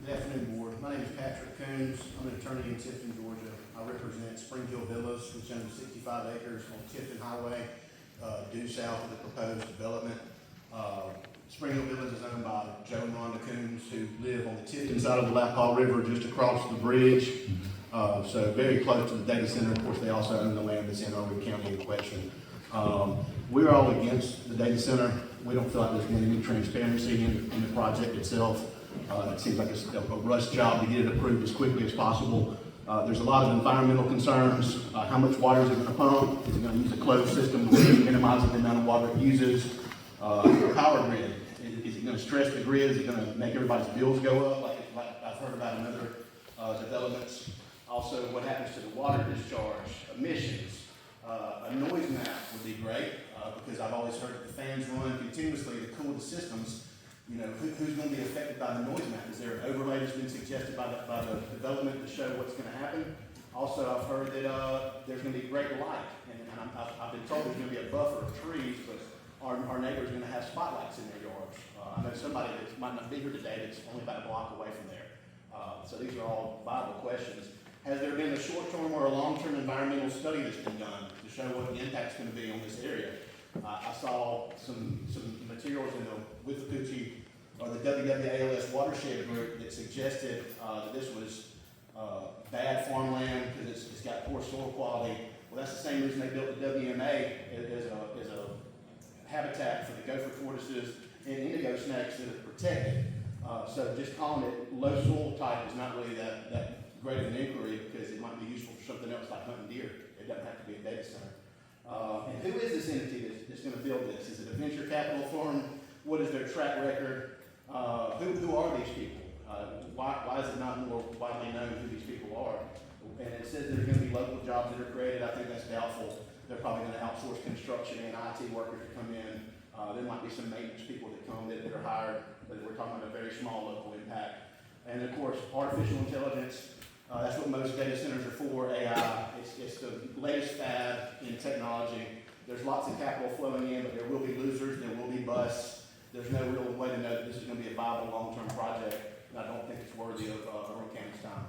Good afternoon, Board. My name is Patrick Kunes. I'm an attorney in Tifton, Georgia. I represent Springhill Villas, which owns 65 acres on Tifton Highway, due south of the proposed development. Springhill Villas is owned by Joe and Ronda Kunes, who live on the Tifton side of the Alapaha River, just across the bridge. So very close to the data center. Of course, they also own the land that's in Irwin County in question. We're all against the data center. We don't feel like there's been any transparency in the project itself. It seems like it's a rush job to get it approved as quickly as possible. There's a lot of environmental concerns. How much water is it going to pump? Is it going to use a closed system, minimizing the amount of water it uses? Power grid. Is it going to stress the grid? Is it going to make everybody's bills go up, like I've heard about in other developments? Also, what happens to the water discharge, emissions? A noise map would be great, because I've always heard that the fans run continuously to cool the systems. You know, who's going to be affected by the noise map? Is there an overlay that's been suggested by the development to show what's going to happen? Also, I've heard that there's going to be great light, and I've been told there's going to be a buffer of trees, but our neighbors are going to have spotlights in their yards. I know somebody that might not be here today that's only about a block away from there. So these are all viable questions. Has there been a short-term or a long-term environmental study that's been done to show what the impact's going to be on this area? I saw some materials in the Withlacoochee or the WWALS Watershed group that suggested that this was bad farmland because it's got poor soil quality. Well, that's the same reason they built the WMA as a habitat for the gopher tortoises and indigo snakes that are protected. So just calling it low soil type is not really that great of an inquiry, because it might be useful for something else like hunting deer. It doesn't have to be a data center. And who is this entity that's going to build this? Is it a venture capital firm? What is their track record? Who are these people? Why is it not more widely known who these people are? And it says there's going to be local jobs that are created. I think that's doubtful. They're probably going to outsource construction and IT workers to come in. There might be some maintenance people that come that are hired, but we're talking about a very small local impact. And of course, artificial intelligence. That's what most data centers are for, AI. It's the latest fad in technology. There's lots of capital flowing in, but there will be losers, there will be busts. There's no real way to know that this is going to be a viable long-term project, and I don't think it's worthy of Irwin County's time.